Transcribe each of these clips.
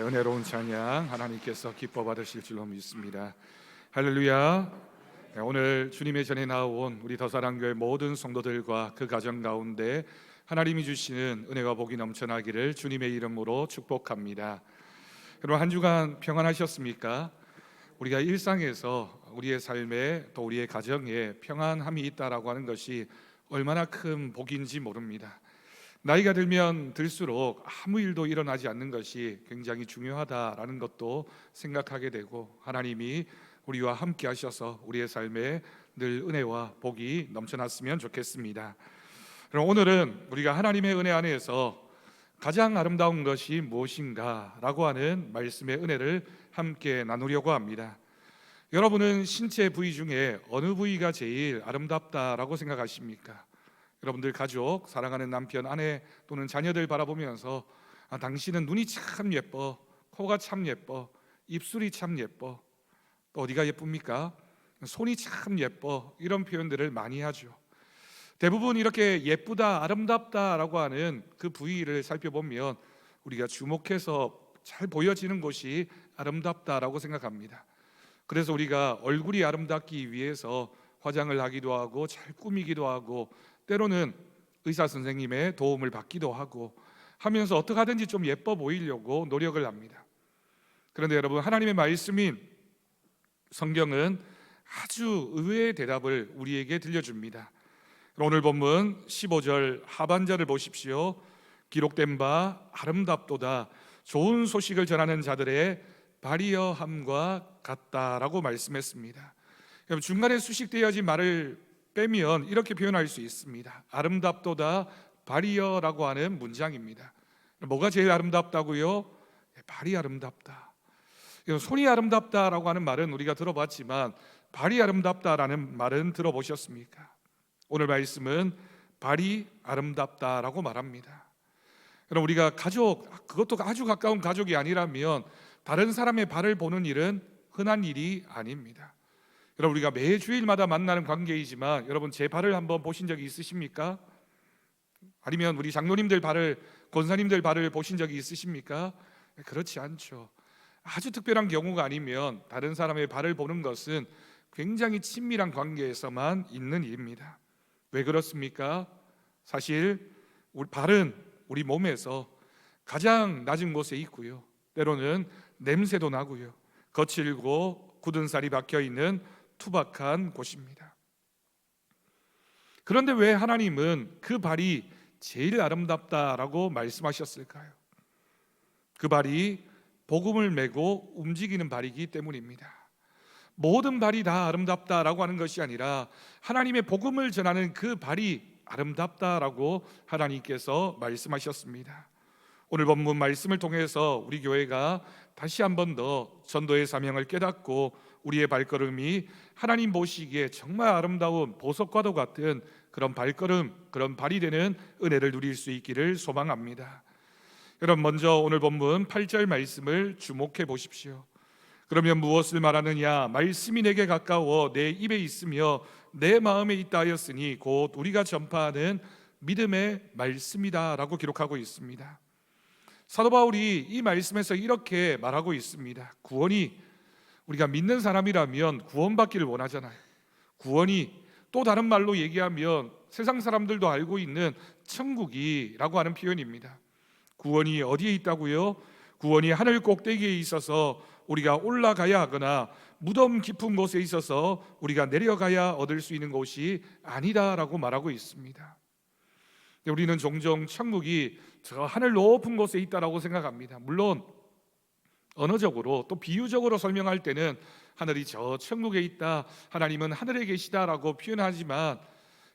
은혜로운 찬양 하나님께서 기뻐 받으실 줄로 믿습니다. 할렐루야. 오늘 주님의 전에 나온 우리 더사랑교회 모든 성도들과 그 가정 가운데 하나님이 주시는 은혜와 복이 넘쳐나기를 주님의 이름으로 축복합니다. 여러분, 한 주간 평안하셨습니까? 우리가 일상에서 우리의 삶에 또 우리의 가정에 평안함이 있다라고 하는 것이 얼마나 큰 복인지 모릅니다. 나이가 들면 들수록 아무 일도 일어나지 않는 것이 굉장히 중요하다라는 것도 생각하게 되고, 하나님이 우리와 함께 하셔서 우리의 삶에 늘 은혜와 복이 넘쳐났으면 좋겠습니다. 그럼 오늘은 우리가 하나님의 은혜 안에서 가장 아름다운 것이 무엇인가 라고 하는 말씀의 은혜를 함께 나누려고 합니다. 여러분은 신체 부위 중에 어느 부위가 제일 아름답다라고 생각하십니까? 여러분들 가족, 사랑하는 남편, 아내 또는 자녀들 바라보면서 당신은 눈이 참 예뻐, 코가 참 예뻐, 입술이 참 예뻐, 또 어디가 예쁩니까? 손이 참 예뻐, 이런 표현들을 많이 하죠. 대부분 이렇게 예쁘다, 아름답다라고 하는 그 부위를 살펴보면 우리가 주목해서 잘 보여지는 곳이 아름답다라고 생각합니다. 그래서 우리가 얼굴이 아름답기 위해서 화장을 하기도 하고 잘 꾸미기도 하고, 때로는 의사 선생님의 도움을 받기도 하고 하면서 어떻게 하든지 좀 예뻐 보이려고 노력을 합니다. 그런데 여러분, 하나님의 말씀인 성경은 아주 의외의 대답을 우리에게 들려줍니다. 오늘 본문 15절 하반절을 보십시오. 기록된 바 아름답도다, 좋은 소식을 전하는 자들의 발이여함과 같다라고 말씀했습니다. 중간에 수식되어진 말을 빼면 이렇게 표현할 수 있습니다. 아름답도다 발이여라고 하는 문장입니다. 뭐가 제일 아름답다고요? 발이 아름답다. 손이 아름답다라고 하는 말은 우리가 들어봤지만 발이 아름답다라는 말은 들어보셨습니까? 오늘 말씀은 발이 아름답다라고 말합니다. 그럼 우리가 가족, 그것도 아주 가까운 가족이 아니라면 다른 사람의 발을 보는 일은 흔한 일이 아닙니다. 여러분, 우리가 매주일마다 만나는 관계이지만 여러분, 제 발을 한번 보신 적이 있으십니까? 아니면 우리 장로님들 발을, 권사님들 발을 보신 적이 있으십니까? 그렇지 않죠. 아주 특별한 경우가 아니면 다른 사람의 발을 보는 것은 굉장히 친밀한 관계에서만 있는 일입니다. 왜 그렇습니까? 사실 우리 발은 우리 몸에서 가장 낮은 곳에 있고요, 때로는 냄새도 나고요, 거칠고 굳은 살이 박혀있는 투박한 곳입니다. 그런데 왜 하나님은 그 발이 제일 아름답다라고 말씀하셨을까요? 그 발이 복음을 메고 움직이는 발이기 때문입니다. 모든 발이 다 아름답다라고 하는 것이 아니라 하나님의 복음을 전하는 그 발이 아름답다라고 하나님께서 말씀하셨습니다. 오늘 본문 말씀을 통해서 우리 교회가 다시 한 번 더 전도의 사명을 깨닫고 우리의 발걸음이 하나님 보시기에 정말 아름다운 보석과도 같은 그런 발걸음, 그런 발이 되는 은혜를 누릴 수 있기를 소망합니다. 여러분, 먼저 오늘 본문 8절 말씀을 주목해 보십시오. 그러면 무엇을 말하느냐? 말씀이 내게 가까워 내 입에 있으며 내 마음에 있다 하였으니 곧 우리가 전파하는 믿음의 말씀이다 라고 기록하고 있습니다. 사도 바울이 이 말씀에서 이렇게 말하고 있습니다. 구원이, 우리가 믿는 사람이라면 구원받기를 원하잖아요. 구원이, 또 다른 말로 얘기하면 세상 사람들도 알고 있는 천국이라고 하는 표현입니다. 구원이 어디에 있다고요? 구원이 하늘 꼭대기에 있어서 우리가 올라가야 하거나 무덤 깊은 곳에 있어서 우리가 내려가야 얻을 수 있는 곳이 아니다라고 말하고 있습니다. 우리는 종종 천국이 저 하늘 높은 곳에 있다라고 생각합니다. 물론 언어적으로 또 비유적으로 설명할 때는 하늘이 저 천국에 있다, 하나님은 하늘에 계시다라고 표현하지만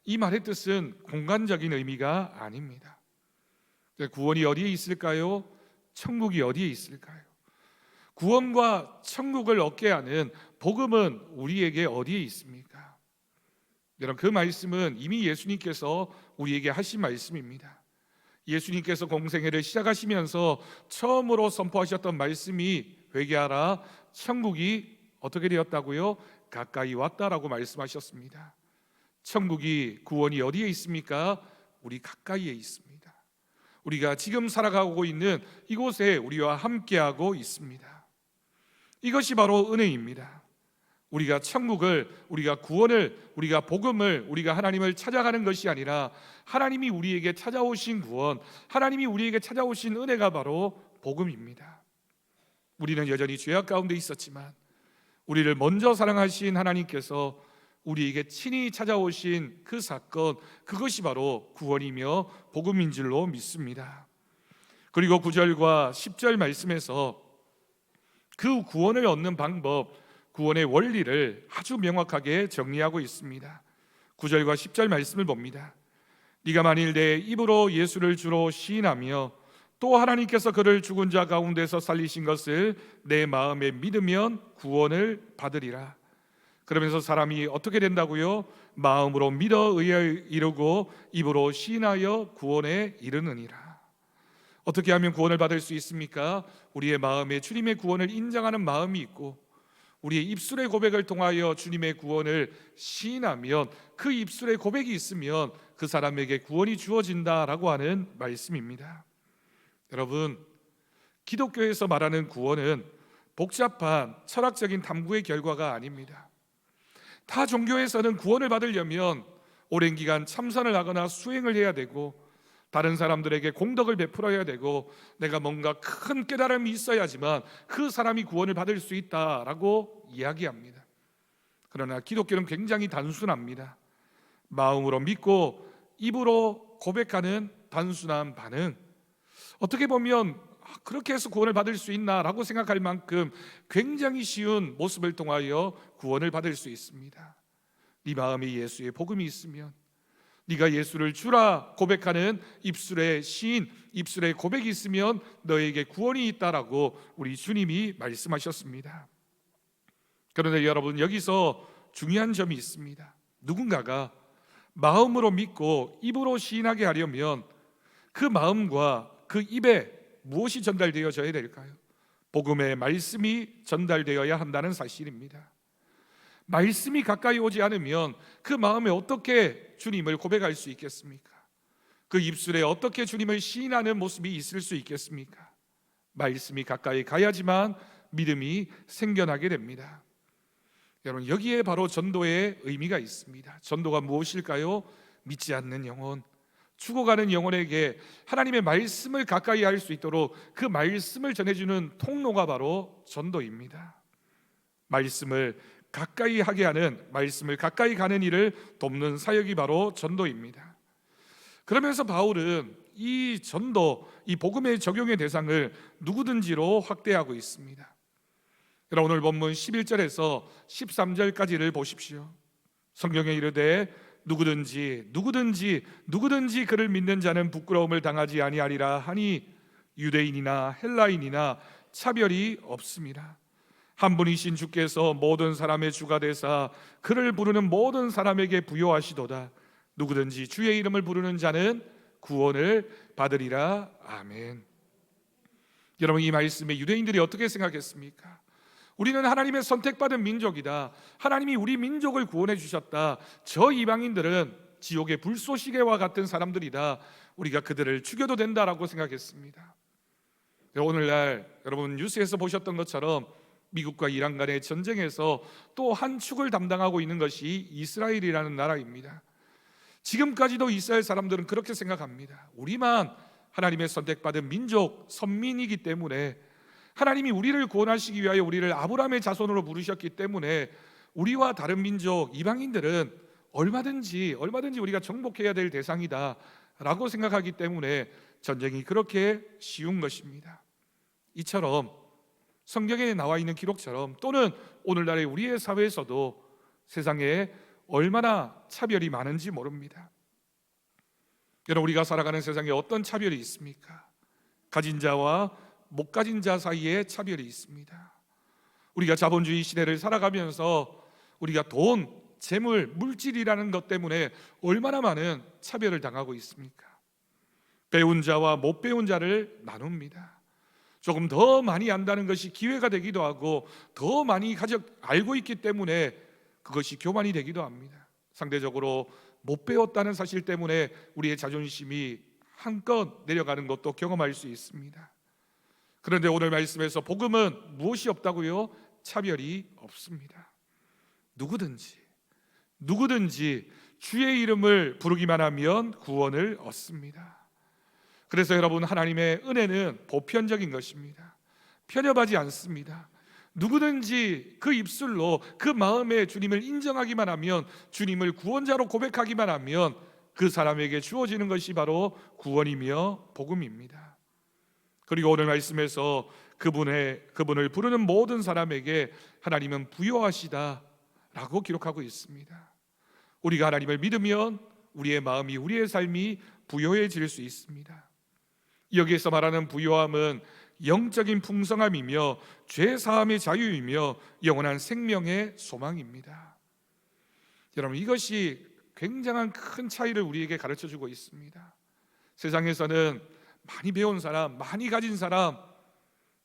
이 말의 뜻은 공간적인 의미가 아닙니다. 구원이 어디에 있을까요? 천국이 어디에 있을까요? 구원과 천국을 얻게 하는 복음은 우리에게 어디에 있습니까? 여러분, 그 말씀은 이미 예수님께서 우리에게 하신 말씀입니다. 예수님께서 공생애를 시작하시면서 처음으로 선포하셨던 말씀이 회개하라, 천국이 어떻게 되었다고요? 가까이 왔다라고 우리가 지금 살아가고 있는 이곳에 우리와 함께하고 있습니다. 이것이 바로 은혜입니다. 우리가 천국을, 우리가 구원을, 우리가 복음을, 우리가 하나님을 찾아가는 것이 아니라 하나님이 우리에게 찾아오신 구원, 하나님이 우리에게 찾아오신 은혜가 바로 복음입니다. 우리는 여전히 죄악 가운데 있었지만 우리를 먼저 사랑하신 하나님께서 우리에게 친히 찾아오신 그 사건, 그것이 바로 구원이며 복음인 줄로 믿습니다. 그리고 9절과 10절 말씀에서 그 구원을 얻는 방법, 구원의 원리를 아주 명확하게 정리하고 있습니다. 9절과 10절 말씀을 봅니다. 네가 만일 내 입으로 예수를 주로 시인하며 또 하나님께서 그를 죽은 자 가운데서 살리신 것을 내 마음에 믿으면 구원을 받으리라. 그러면서 사람이 어떻게 된다고요? 마음으로 믿어 의에 이르고 입으로 시인하여 구원에 이르느니라. 어떻게 하면 구원을 받을 수 있습니까? 우리의 마음에 주님의 구원을 인정하는 마음이 있고 우리의 입술의 고백을 통하여 주님의 구원을 시인하면, 그 입술의 고백이 있으면 그 사람에게 구원이 주어진다라고 하는 말씀입니다. 여러분, 기독교에서 말하는 구원은 복잡한 철학적인 탐구의 결과가 아닙니다. 타 종교에서는 구원을 받으려면 오랜 기간 참선을 하거나 수행을 해야 되고 다른 사람들에게 공덕을 베풀어야 되고 내가 뭔가 큰 깨달음이 있어야지만 그 사람이 구원을 받을 수 있다라고 이야기합니다. 그러나 기독교는 굉장히 단순합니다. 마음으로 믿고 입으로 고백하는 단순한 반응, 어떻게 보면 그렇게 해서 구원을 받을 수 있나라고 생각할 만큼 굉장히 쉬운 모습을 통하여 구원을 받을 수 있습니다. 네 마음에 예수의 복음이 있으면, 네가 예수를 주라 고백하는 입술의 시인, 입술의 고백이 있으면 너에게 구원이 있다라고 우리 주님이 말씀하셨습니다. 그런데 여러분, 여기서 중요한 점이 있습니다. 누군가가 마음으로 믿고 입으로 시인하게 하려면 그 마음과 그 입에 무엇이 전달되어져야 될까요? 복음의 말씀이 전달되어야 한다는 사실입니다. 말씀이 가까이 오지 않으면 그 마음에 어떻게 주님을 고백할 수 있겠습니까? 그 입술에 어떻게 주님을 시인하는 모습이 있을 수 있겠습니까? 말씀이 가까이 가야지만 믿음이 생겨나게 됩니다. 여러분, 여기에 바로 전도의 의미가 있습니다. 전도가 무엇일까요? 믿지 않는 영혼, 죽어가는 영혼에게 하나님의 말씀을 가까이 할 수 있도록 그 말씀을 전해주는 통로가 바로 전도입니다. 말씀을 가까이 하게 하는, 말씀을 가까이 가는 일을 돕는 사역이 바로 전도입니다. 그러면서 바울은 이 전도, 이 복음의 적용의 대상을 누구든지로 확대하고 있습니다. 여러분, 오늘 본문 11절에서 13절까지를 보십시오. 성경에 이르되 누구든지 그를 믿는 자는 부끄러움을 당하지 아니하리라 하니 유대인이나 헬라인이나 차별이 없습니다. 한 분이신 주께서 모든 사람의 주가 되사 그를 부르는 모든 사람에게 부요하시도다. 누구든지 주의 이름을 부르는 자는 구원을 받으리라. 아멘. 여러분, 이 말씀에 유대인들이 어떻게 생각했습니까? 우리는 하나님의 선택받은 민족이다. 하나님이 우리 민족을 구원해 주셨다. 저 이방인들은 지옥의 불쏘시개와 같은 사람들이다. 우리가 그들을 죽여도 된다라고 생각했습니다. 오늘날 여러분 뉴스에서 보셨던 것처럼 미국과 이란 간의 전쟁에서 또 한 축을 담당하고 있는 것이 이스라엘이라는 나라입니다. 지금까지도 이스라엘 사람들은 그렇게 생각합니다. 우리만 하나님의 선택받은 민족, 선민이기 때문에, 하나님이 우리를 구원하시기 위하여 우리를 아브라함의 자손으로 부르셨기 때문에 우리와 다른 민족, 이방인들은 얼마든지 우리가 정복해야 될 대상이다 라고 생각하기 때문에 전쟁이 그렇게 쉬운 것입니다. 이처럼 성경에 나와 있는 기록처럼, 또는 오늘날의 우리의 사회에서도 세상에 얼마나 차별이 많은지 모릅니다. 여러분, 우리가 살아가는 세상에 어떤 차별이 있습니까? 가진 자와 못 가진 자 사이에 차별이 있습니다. 우리가 자본주의 시대를 살아가면서 우리가 돈, 재물, 물질이라는 것 때문에 얼마나 많은 차별을 당하고 있습니까? 배운 자와 못 배운 자를 나눕니다. 조금 더 많이 안다는 것이 기회가 되기도 하고 더 많이 알고 있기 때문에 그것이 교만이 되기도 합니다. 상대적으로 못 배웠다는 사실 때문에 우리의 자존심이 한껏 내려가는 것도 경험할 수 있습니다. 그런데 오늘 말씀에서 복음은 무엇이 없다고요? 차별이 없습니다. 누구든지 주의 이름을 부르기만 하면 구원을 얻습니다. 그래서 여러분, 하나님의 은혜는 보편적인 것입니다. 편협하지 않습니다. 누구든지 그 입술로 그 마음에 주님을 인정하기만 하면, 주님을 구원자로 고백하기만 하면 그 사람에게 주어지는 것이 바로 구원이며 복음입니다. 그리고 오늘 말씀에서 그분을 부르는 모든 사람에게 하나님은 부요하시다라고 기록하고 있습니다. 우리가 하나님을 믿으면 우리의 마음이, 우리의 삶이 부요해질 수 있습니다. 여기에서 말하는 부요함은 영적인 풍성함이며 죄 사함의 자유이며 영원한 생명의 소망입니다. 여러분, 이것이 굉장한 큰 차이를 우리에게 가르쳐주고 있습니다. 세상에서는 많이 배운 사람, 많이 가진 사람,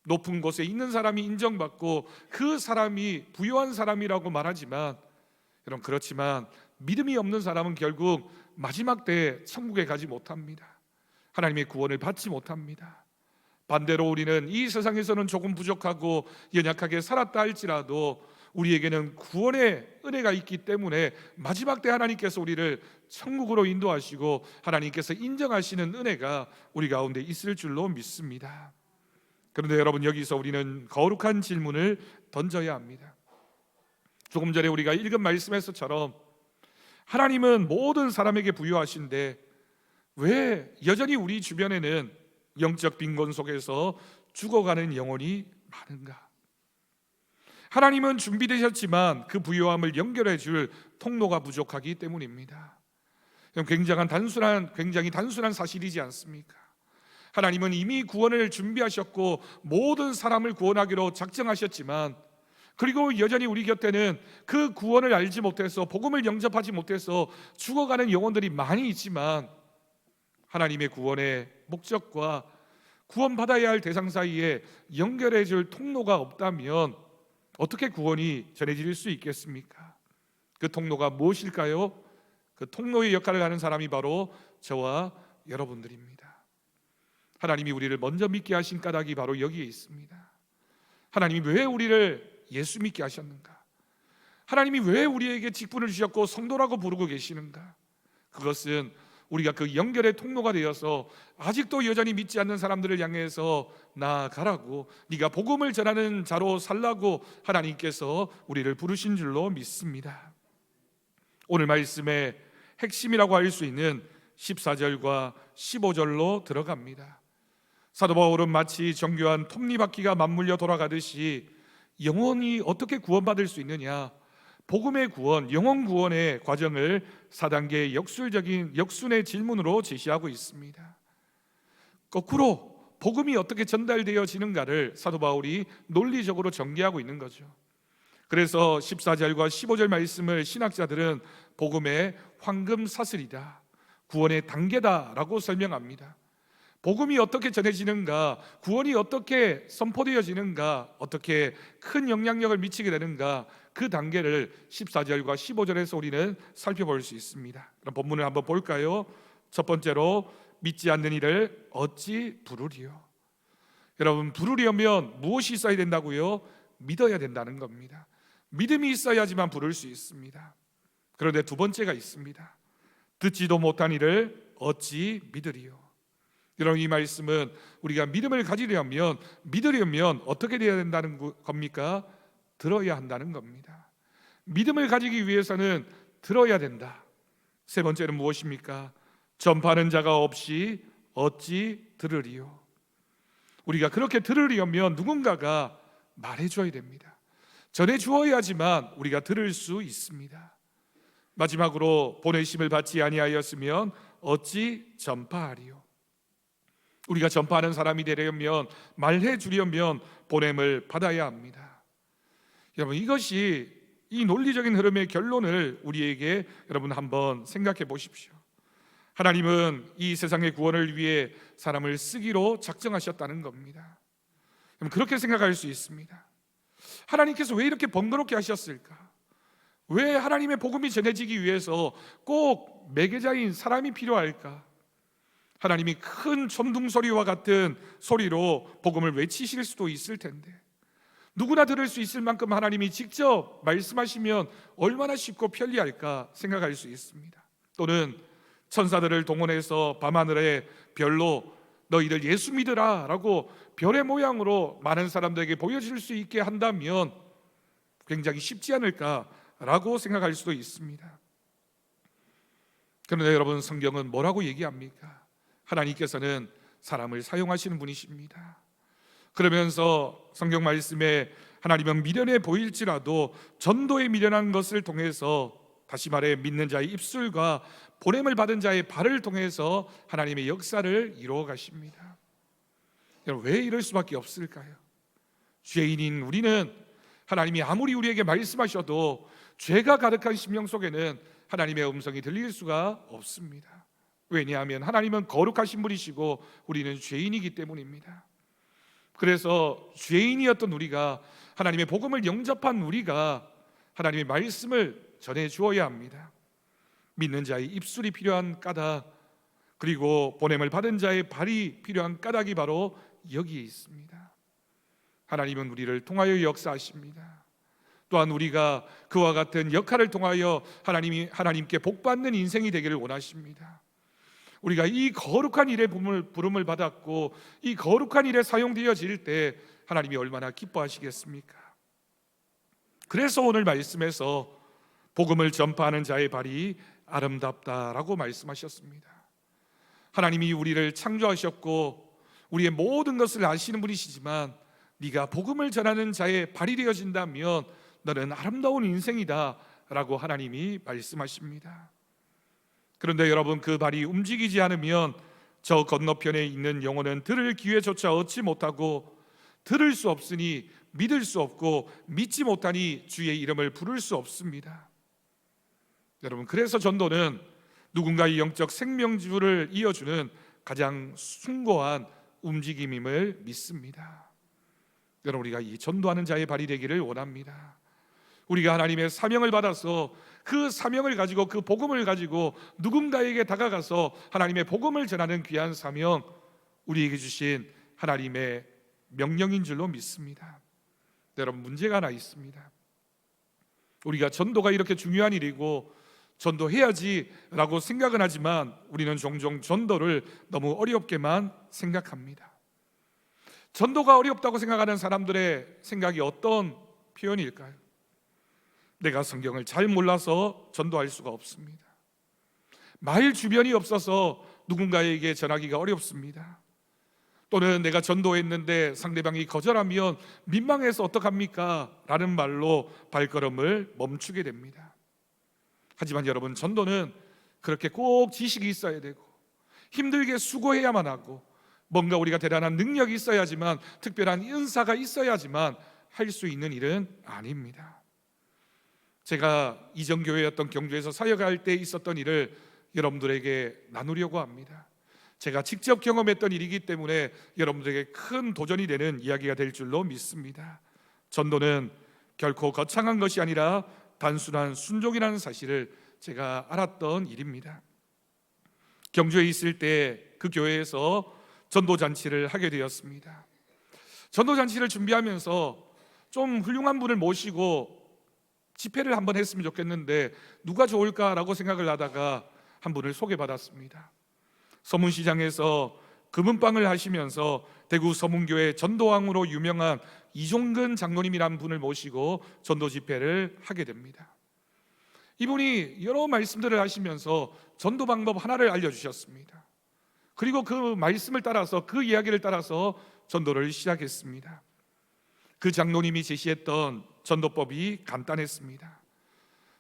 높은 곳에 있는 사람이 인정받고 그 사람이 부유한 사람이라고 말하지만, 여러분, 그렇지만 믿음이 없는 사람은 결국 마지막 때에 천국에 가지 못합니다. 하나님의 구원을 받지 못합니다. 반대로 우리는 이 세상에서는 조금 부족하고 연약하게 살았다 할지라도 우리에게는 구원의 은혜가 있기 때문에 마지막 때 하나님께서 우리를 천국으로 인도하시고 하나님께서 인정하시는 은혜가 우리 가운데 있을 줄로 믿습니다. 그런데 여러분, 여기서 우리는 거룩한 질문을 던져야 합니다. 조금 전에 우리가 읽은 말씀에서처럼 하나님은 모든 사람에게 부유하신데 왜 여전히 우리 주변에는 영적 빈곤 속에서 죽어가는 영혼이 많은가? 하나님은 준비되셨지만 그 부요함을 연결해 줄 통로가 부족하기 때문입니다. 굉장히 단순한 사실이지 않습니까? 하나님은 이미 구원을 준비하셨고 모든 사람을 구원하기로 작정하셨지만, 그리고 여전히 우리 곁에는 그 구원을 알지 못해서, 복음을 영접하지 못해서 죽어가는 영혼들이 많이 있지만, 하나님의 구원의 목적과 구원받아야 할 대상 사이에 연결해 줄 통로가 없다면 어떻게 구원이 전해질 수 있겠습니까? 그 통로가 무엇일까요? 그 통로의 역할을 하는 사람이 바로 저와 여러분들입니다. 하나님이 우리를 먼저 믿게 하신 까닭이 바로 여기에 있습니다. 하나님이 왜 우리를 예수 믿게 하셨는가? 하나님이 왜 우리에게 직분을 주셨고 성도라고 부르고 계시는가? 그것은 우리가 그 연결의 통로가 되어서 아직도 여전히 믿지 않는 사람들을 향해서 나아가라고, 네가 복음을 전하는 자로 살라고 하나님께서 우리를 부르신 줄로 믿습니다. 오늘 말씀의 핵심이라고 할 수 있는 14절과 15절로 들어갑니다. 사도 바울은 마치 정교한 톱니바퀴가 맞물려 돌아가듯이 영혼이 어떻게 구원받을 수 있느냐, 복음의 구원, 영혼 구원의 과정을 4단계의 역순의 질문으로 제시하고 있습니다. 거꾸로 복음이 어떻게 전달되어지는가를 사도 바울이 논리적으로 전개하고 있는 거죠. 그래서 14절과 15절 말씀을 신학자들은 복음의 황금 사슬이다, 구원의 단계다라고 설명합니다. 복음이 어떻게 전해지는가, 구원이 어떻게 선포되어지는가, 어떻게 큰 영향력을 미치게 되는가, 그 단계를 14절과 15절에서 우리는 살펴볼 수 있습니다. 그럼 본문을 한번 볼까요? 첫 번째로, 믿지 않는 이를 어찌 부르리요? 여러분, 부르려면 무엇이 있어야 된다고요? 믿어야 된다는 겁니다. 믿음이 있어야지만 부를 수 있습니다. 그런데 두 번째가 있습니다. 듣지도 못한 이를 어찌 믿으리요? 여러분, 이 말씀은 우리가 믿음을 가지려면, 믿으려면 어떻게 되어야 된다는 겁니까? 들어야 한다는 겁니다. 믿음을 가지기 위해서는 들어야 된다. 세 번째는 무엇입니까? 전파하는 자가 없이 어찌 들으리요? 우리가 그렇게 들으려면 누군가가 말해줘야 됩니다. 전해주어야지만 우리가 들을 수 있습니다. 마지막으로, 보내심을 받지 아니하였으면 어찌 전파하리요? 우리가 전파하는 사람이 되려면, 말해 주려면 보냄을 받아야 합니다. 여러분, 이것이, 이 논리적인 흐름의 결론을 우리에게 여러분 한번 생각해 보십시오. 하나님은 이 세상의 구원을 위해 사람을 쓰기로 작정하셨다는 겁니다. 그렇게 생각할 수 있습니다. 하나님께서 왜 이렇게 번거롭게 하셨을까? 왜 하나님의 복음이 전해지기 위해서 꼭 매개자인 사람이 필요할까? 하나님이 큰 천둥소리와 같은 소리로 복음을 외치실 수도 있을 텐데, 누구나 들을 수 있을 만큼 하나님이 직접 말씀하시면 얼마나 쉽고 편리할까 생각할 수 있습니다. 또는 천사들을 동원해서 밤하늘에 별로 너희들 예수 믿으라 라고 별의 모양으로 많은 사람들에게 보여줄 수 있게 한다면 굉장히 쉽지 않을까라고 생각할 수도 있습니다. 그런데 여러분, 성경은 뭐라고 얘기합니까? 하나님께서는 사람을 사용하시는 분이십니다. 그러면서 성경 말씀에 하나님은 미련해 보일지라도 전도에 미련한 것을 통해서, 다시 말해 믿는 자의 입술과 보냄을 받은 자의 발을 통해서 하나님의 역사를 이루어 가십니다. 여러분, 왜 이럴 수밖에 없을까요? 죄인인 우리는 하나님이 아무리 우리에게 말씀하셔도 죄가 가득한 심령 속에는 하나님의 음성이 들릴 수가 없습니다. 왜냐하면 하나님은 거룩하신 분이시고 우리는 죄인이기 때문입니다. 그래서 죄인이었던 우리가, 하나님의 복음을 영접한 우리가 하나님의 말씀을 전해 주어야 합니다. 믿는 자의 입술이 필요한 까닭, 그리고 보냄을 받은 자의 발이 필요한 까닭이 바로 여기에 있습니다. 하나님은 우리를 통하여 역사하십니다. 또한 우리가 그와 같은 역할을 통하여 하나님께 복받는 인생이 되기를 원하십니다. 우리가 이 거룩한 일에 부름을 받았고 이 거룩한 일에 사용되어질 때 하나님이 얼마나 기뻐하시겠습니까? 그래서 오늘 말씀에서 복음을 전파하는 자의 발이 아름답다라고 말씀하셨습니다. 하나님이 우리를 창조하셨고 우리의 모든 것을 아시는 분이시지만, 네가 복음을 전하는 자의 발이 되어진다면 너는 아름다운 인생이다 라고 하나님이 말씀하십니다. 그런데 여러분, 그 발이 움직이지 않으면 저 건너편에 있는 영혼은 들을 기회조차 얻지 못하고, 들을 수 없으니 믿을 수 없고 믿지 못하니 주의 이름을 부를 수 없습니다. 여러분, 그래서 전도는 누군가의 영적 생명줄을 이어주는 가장 숭고한 움직임임을 믿습니다. 여러분, 우리가 이 전도하는 자의 발이 되기를 원합니다. 우리가 하나님의 사명을 받아서 그 사명을 가지고, 그 복음을 가지고 누군가에게 다가가서 하나님의 복음을 전하는 귀한 사명, 우리에게 주신 하나님의 명령인 줄로 믿습니다. 여러분, 문제가 하나 있습니다. 우리가 전도가 이렇게 중요한 일이고 전도해야지 라고 생각은 하지만 우리는 종종 전도를 너무 어렵게만 생각합니다. 전도가 어렵다고 생각하는 사람들의 생각이 어떤 표현일까요? 내가 성경을 잘 몰라서 전도할 수가 없습니다. 말 주변이 없어서 누군가에게 전하기가 어렵습니다. 또는 내가 전도했는데 상대방이 거절하면 민망해서 어떡합니까? 라는 말로 발걸음을 멈추게 됩니다. 하지만 여러분, 전도는 그렇게 꼭 지식이 있어야 되고 힘들게 수고해야만 하고 뭔가 우리가 대단한 능력이 있어야지만, 특별한 은사가 있어야지만 할 수 있는 일은 아닙니다. 제가 이전교회였던 경주에서 사역할 때 있었던 일을 여러분들에게 나누려고 합니다. 제가 직접 경험했던 일이기 때문에 여러분들에게 큰 도전이 되는 이야기가 될 줄로 믿습니다. 전도는 결코 거창한 것이 아니라 단순한 순종이라는 사실을 제가 알았던 일입니다. 경주에 있을 때 그 교회에서 전도잔치를 하게 되었습니다. 전도잔치를 준비하면서 좀 훌륭한 분을 모시고 집회를 한번 했으면 좋겠는데 누가 좋을까라고 생각을 하다가 한 분을 소개받았습니다. 서문시장에서 금은방을 하시면서 대구 서문교회 전도왕으로 유명한 이종근 장로님이라는 분을 모시고 전도 집회를 하게 됩니다. 이분이 여러 말씀들을 하시면서 전도 방법 하나를 알려주셨습니다. 그리고 그 말씀을 따라서, 그 이야기를 따라서 전도를 시작했습니다. 그 장로님이 제시했던 전도법이 간단했습니다.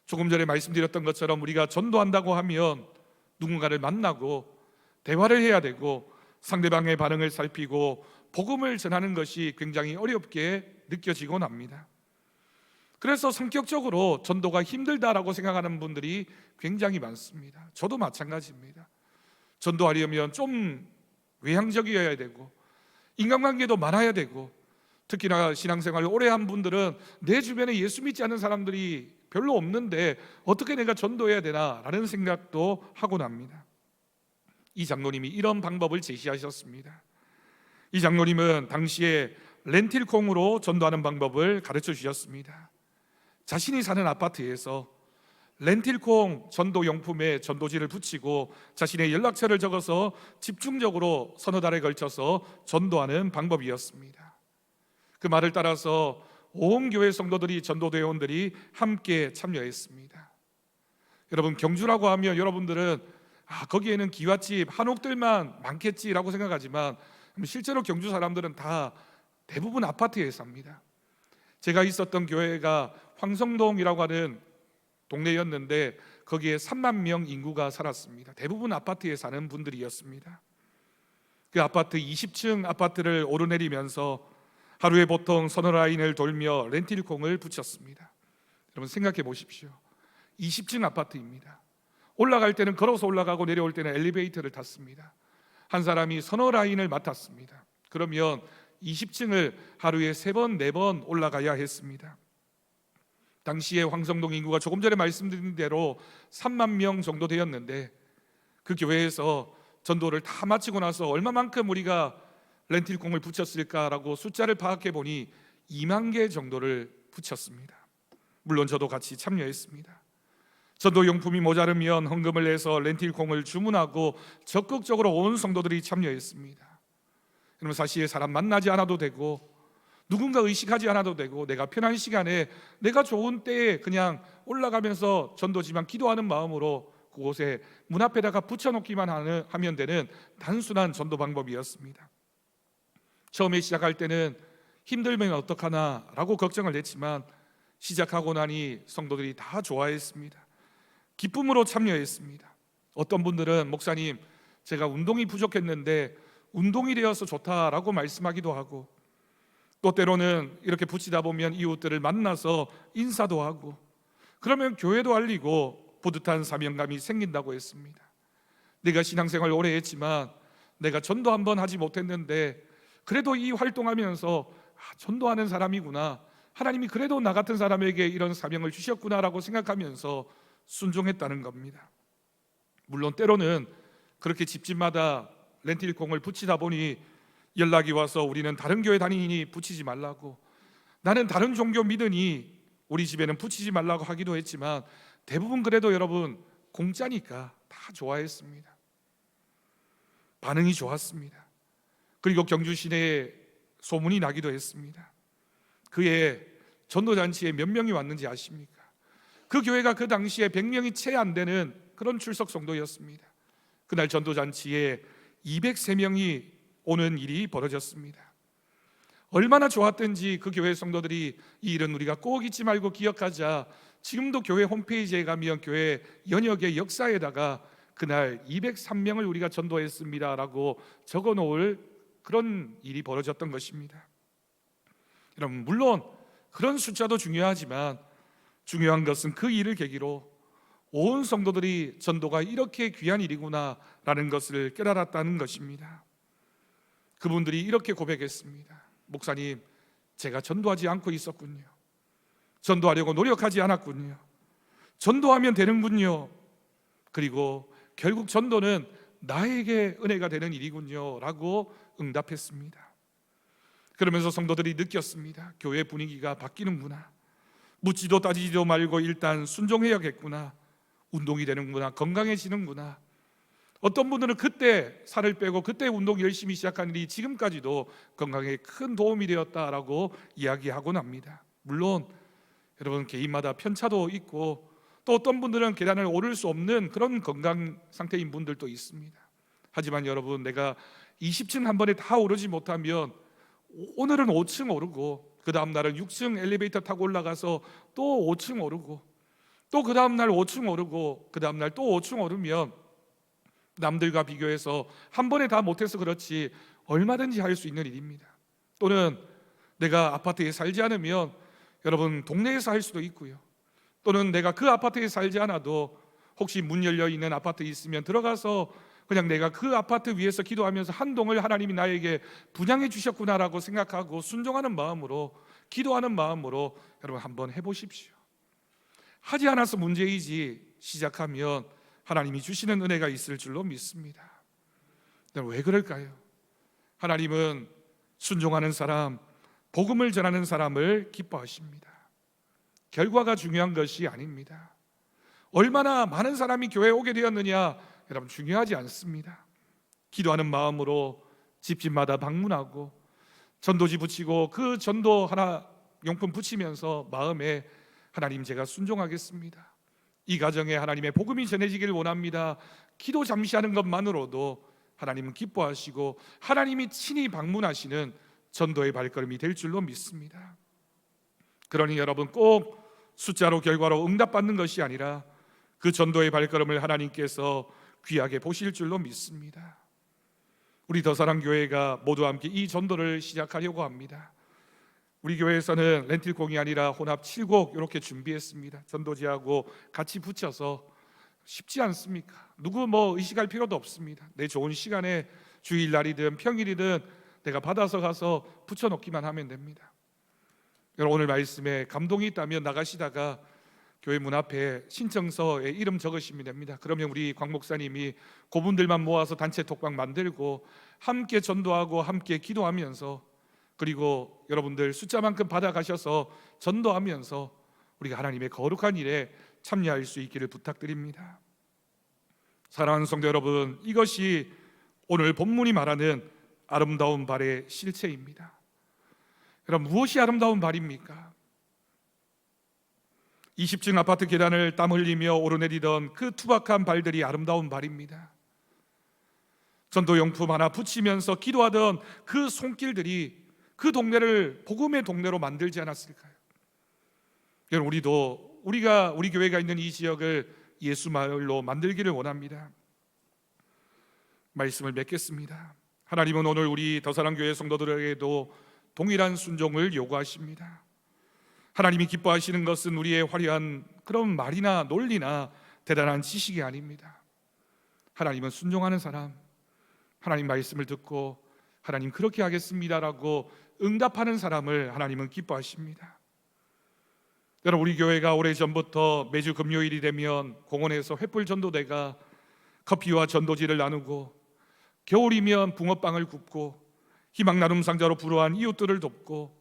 조금 전에 말씀드렸던 것처럼 우리가 전도한다고 하면 누군가를 만나고 대화를 해야 되고 상대방의 반응을 살피고 복음을 전하는 것이 굉장히 어렵게 느껴지곤 합니다. 그래서 성격적으로 전도가 힘들다라고 생각하는 분들이 굉장히 많습니다. 저도 마찬가지입니다. 전도하려면 좀 외향적이어야 되고 인간관계도 많아야 되고, 특히나 신앙생활을 오래 한 분들은 내 주변에 예수 믿지 않는 사람들이 별로 없는데 어떻게 내가 전도해야 되나 라는 생각도 하곤 합니다. 이 장로님이 이런 방법을 제시하셨습니다. 이 장로님은 당시에 렌틸콩으로 전도하는 방법을 가르쳐 주셨습니다. 자신이 사는 아파트에서 렌틸콩 전도용품에 전도지를 붙이고 자신의 연락처를 적어서 집중적으로 서너 달에 걸쳐서 전도하는 방법이었습니다. 그 말을 따라서 온 교회 성도들이, 전도대원들이 함께 참여했습니다. 여러분, 경주라고 하면 여러분들은 거기에는 기와집, 한옥들만 많겠지라고 생각하지만 실제로 경주 사람들은 다 대부분 아파트에 삽니다. 제가 있었던 교회가 황성동이라고 하는 동네였는데 거기에 3만 명 인구가 살았습니다. 대부분 아파트에 사는 분들이었습니다. 그 아파트 20층 아파트를 오르내리면서 하루에 보통 서너 라인을 돌며 렌틸콩을 붙였습니다. 여러분 생각해 보십시오. 20층 아파트입니다. 올라갈 때는 걸어서 올라가고 내려올 때는 엘리베이터를 탔습니다. 한 사람이 서너 라인을 맡았습니다. 그러면 20층을 하루에 3번, 4번 올라가야 했습니다. 당시에 황성동 인구가 조금 전에 말씀드린 대로 3만 명 정도 되었는데 그 교회에서 전도를 다 마치고 나서 얼마만큼 우리가 렌틸콩을 붙였을까라고 숫자를 파악해 보니 2만 개 정도를 붙였습니다. 물론 저도 같이 참여했습니다. 전도용품이 모자르면 헌금을 내서 렌틸콩을 주문하고 적극적으로 온 성도들이 참여했습니다. 여러분, 사실 사람 만나지 않아도 되고 누군가 의식하지 않아도 되고 내가 편한 시간에 내가 좋은 때에 그냥 올라가면서 전도지만 기도하는 마음으로 그곳에 문 앞에다가 붙여놓기만 하면 되는 단순한 전도 방법이었습니다. 처음에 시작할 때는 힘들면 어떡하나 라고 걱정을 했지만 시작하고 나니 성도들이 다 좋아했습니다. 기쁨으로 참여했습니다. 어떤 분들은 목사님, 제가 운동이 부족했는데 운동이 되어서 좋다라고 말씀하기도 하고, 또 때로는 이렇게 붙이다 보면 이웃들을 만나서 인사도 하고 그러면 교회도 알리고 뿌듯한 사명감이 생긴다고 했습니다. 내가 신앙생활 오래 했지만 내가 전도 한번 하지 못했는데 그래도 이 활동하면서 전도하는 사람이구나, 하나님이 그래도 나 같은 사람에게 이런 사명을 주셨구나라고 생각하면서 순종했다는 겁니다. 물론 때로는 그렇게 집집마다 렌틸콩을 붙이다 보니 연락이 와서 우리는 다른 교회 다니니 붙이지 말라고, 나는 다른 종교 믿으니 우리 집에는 붙이지 말라고 하기도 했지만 대부분 그래도 여러분 공짜니까 다 좋아했습니다. 반응이 좋았습니다. 그리고 경주 시내에 소문이 나기도 했습니다. 그해 전도잔치에 몇 명이 왔는지 아십니까? 그 교회가 그 당시에 100명이 채 안 되는 그런 출석 성도였습니다. 그날 전도잔치에 203명이 오는 일이 벌어졌습니다. 얼마나 좋았던지 그 교회 성도들이 이 일은 우리가 꼭 잊지 말고 기억하자, 지금도 교회 홈페이지에 가면 교회 연역의 역사에다가 그날 203명을 우리가 전도했습니다 라고 적어놓을 그런 일이 벌어졌던 것입니다. 여러분, 물론 그런 숫자도 중요하지만 중요한 것은 그 일을 계기로 온 성도들이 전도가 이렇게 귀한 일이구나 라는 것을 깨달았다는 것입니다. 그분들이 이렇게 고백했습니다. 목사님, 제가 전도하지 않고 있었군요. 전도하려고 노력하지 않았군요. 전도하면 되는군요. 그리고 결국 전도는 나에게 은혜가 되는 일이군요 라고 응답했습니다. 그러면서 성도들이 느꼈습니다. 교회 분위기가 바뀌는구나. 묻지도 따지지도 말고 일단 순종해야겠구나. 운동이 되는구나. 건강해지는구나. 어떤 분들은 그때 살을 빼고 그때 운동 열심히 시작한 일이 지금까지도 건강에 큰 도움이 되었다라고 이야기하곤 합니다. 물론 여러분, 개인마다 편차도 있고 또 어떤 분들은 계단을 오를 수 없는 그런 건강 상태인 분들도 있습니다. 하지만 여러분, 내가 20층 한 번에 다 오르지 못하면 오늘은 5층 오르고 그 다음 날은 6층 엘리베이터 타고 올라가서 또 5층 오르고 또 그 다음 날 5층 오르고 그 다음 날 또 5층 오르면 남들과 비교해서 한 번에 다 못해서 그렇지 얼마든지 할 수 있는 일입니다. 또는 내가 아파트에 살지 않으면 여러분 동네에서 할 수도 있고요. 또는 내가 그 아파트에 살지 않아도 혹시 문 열려 있는 아파트 있으면 들어가서 그냥 내가 그 아파트 위에서 기도하면서 한 동을 하나님이 나에게 분양해 주셨구나라고 생각하고 순종하는 마음으로, 기도하는 마음으로 여러분 한번 해보십시오. 하지 않아서 문제이지 시작하면 하나님이 주시는 은혜가 있을 줄로 믿습니다. 왜 그럴까요? 하나님은 순종하는 사람, 복음을 전하는 사람을 기뻐하십니다. 결과가 중요한 것이 아닙니다. 얼마나 많은 사람이 교회에 오게 되었느냐, 여러분 중요하지 않습니다. 기도하는 마음으로 집집마다 방문하고 전도지 붙이고 그 전도 하나 용품 붙이면서 마음에 하나님, 제가 순종하겠습니다. 이 가정에 하나님의 복음이 전해지기를 원합니다. 기도 잠시 하는 것만으로도 하나님은 기뻐하시고 하나님이 친히 방문하시는 전도의 발걸음이 될 줄로 믿습니다. 그러니 여러분, 꼭 숫자로 결과로 응답받는 것이 아니라 그 전도의 발걸음을 하나님께서 귀하게 보실 줄로 믿습니다. 우리 더사랑교회가 모두 함께 이 전도를 시작하려고 합니다. 우리 교회에서는 렌틸곡이 아니라 혼합 7곡 이렇게 준비했습니다. 전도지하고 같이 붙여서 쉽지 않습니까? 누구 의식할 필요도 없습니다. 내 좋은 시간에 주일날이든 평일이든 내가 받아서 가서 붙여놓기만 하면 됩니다. 여러분, 오늘 말씀에 감동이 있다면 나가시다가 교회 문 앞에 신청서에 이름 적으시면 됩니다. 그러면 우리 광 목사님이 그분들만 모아서 단체 톡방 만들고 함께 전도하고 함께 기도하면서, 그리고 여러분들 숫자만큼 받아가셔서 전도하면서 우리가 하나님의 거룩한 일에 참여할 수 있기를 부탁드립니다. 사랑하는 성도 여러분, 이것이 오늘 본문이 말하는 아름다운 발의 실체입니다. 여러분, 무엇이 아름다운 발입니까? 20층 아파트 계단을 땀 흘리며 오르내리던 그 투박한 발들이 아름다운 발입니다. 전도용품 하나 붙이면서 기도하던 그 손길들이 그 동네를 복음의 동네로 만들지 않았을까요? 여러분, 우리 교회가 있는 이 지역을 예수 마을로 만들기를 원합니다. 말씀을 맺겠습니다. 하나님은 오늘 우리 더사랑교회 성도들에게도 동일한 순종을 요구하십니다. 하나님이 기뻐하시는 것은 우리의 화려한 그런 말이나 논리나 대단한 지식이 아닙니다. 하나님은 순종하는 사람, 하나님 말씀을 듣고 하나님 그렇게 하겠습니다라고 응답하는 사람을 하나님은 기뻐하십니다. 여러분, 우리 교회가 오래전부터 매주 금요일이 되면 공원에서 횃불 전도대가 커피와 전도지를 나누고, 겨울이면 붕어빵을 굽고, 희망 나눔 상자로 불우한 이웃들을 돕고,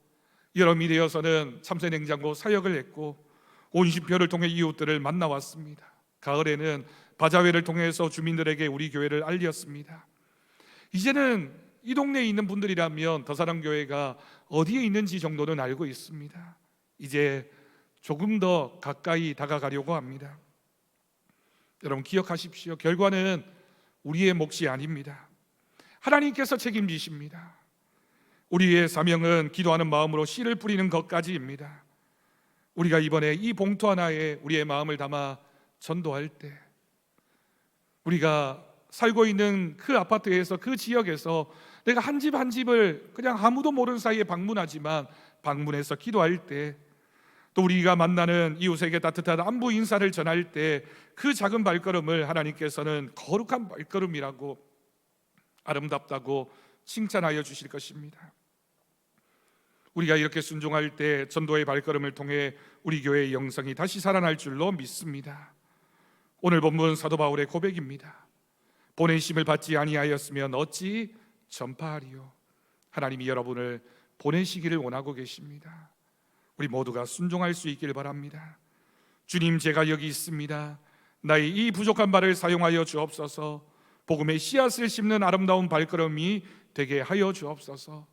여름이 되어서는 참새 냉장고 사역을 했고, 온심표를 통해 이웃들을 만나왔습니다. 가을에는 바자회를 통해서 주민들에게 우리 교회를 알렸습니다. 이제는 이 동네에 있는 분들이라면 더사랑교회가 어디에 있는지 정도는 알고 있습니다. 이제 조금 더 가까이 다가가려고 합니다. 여러분, 기억하십시오. 결과는 우리의 몫이 아닙니다. 하나님께서 책임지십니다. 우리의 사명은 기도하는 마음으로 씨를 뿌리는 것까지입니다. 우리가 이번에 이 봉투 하나에 우리의 마음을 담아 전도할 때, 우리가 살고 있는 그 아파트에서, 그 지역에서 내가 한 집 한 집을 그냥 아무도 모르는 사이에 방문하지만 방문해서 기도할 때, 또 우리가 만나는 이웃에게 따뜻한 안부 인사를 전할 때 그 작은 발걸음을 하나님께서는 거룩한 발걸음이라고, 아름답다고 칭찬하여 주실 것입니다. 우리가 이렇게 순종할 때 전도의 발걸음을 통해 우리 교회의 영성이 다시 살아날 줄로 믿습니다. 오늘 본문 사도 바울의 고백입니다. 보내심을 받지 아니하였으면 어찌 전파하리요. 하나님이 여러분을 보내시기를 원하고 계십니다. 우리 모두가 순종할 수 있기를 바랍니다. 주님, 제가 여기 있습니다. 나의 이 부족한 발을 사용하여 주옵소서. 복음의 씨앗을 심는 아름다운 발걸음이 되게 하여 주옵소서.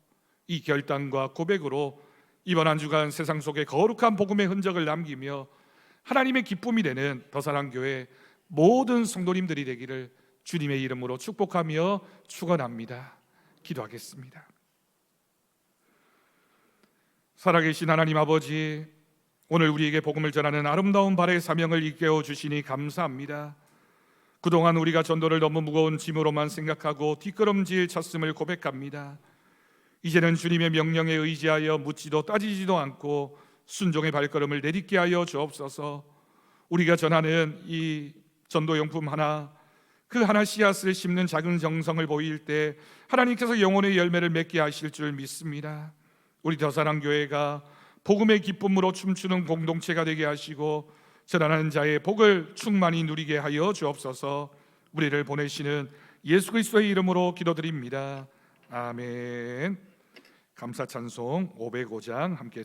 이 결단과 고백으로 이번 한 주간 세상 속에 거룩한 복음의 흔적을 남기며 하나님의 기쁨이 되는 더사랑교회 모든 성도님들이 되기를 주님의 이름으로 축복하며 축원합니다. 기도하겠습니다. 살아계신 하나님 아버지, 오늘 우리에게 복음을 전하는 아름다운 발의 사명을 일깨워 주시니 감사합니다. 그동안 우리가 전도를 너무 무거운 짐으로만 생각하고 뒷걸음질 쳤음을 고백합니다. 이제는 주님의 명령에 의지하여 묻지도 따지지도 않고 순종의 발걸음을 내딛게 하여 주옵소서. 우리가 전하는 이 전도용품 하나, 그 하나 씨앗을 심는 작은 정성을 보일 때 하나님께서 영혼의 열매를 맺게 하실 줄 믿습니다. 우리 더사랑교회가 복음의 기쁨으로 춤추는 공동체가 되게 하시고 전하는 자의 복을 충만히 누리게 하여 주옵소서. 우리를 보내시는 예수 그리스도의 이름으로 기도드립니다. 아멘. 감사 찬송 505장 함께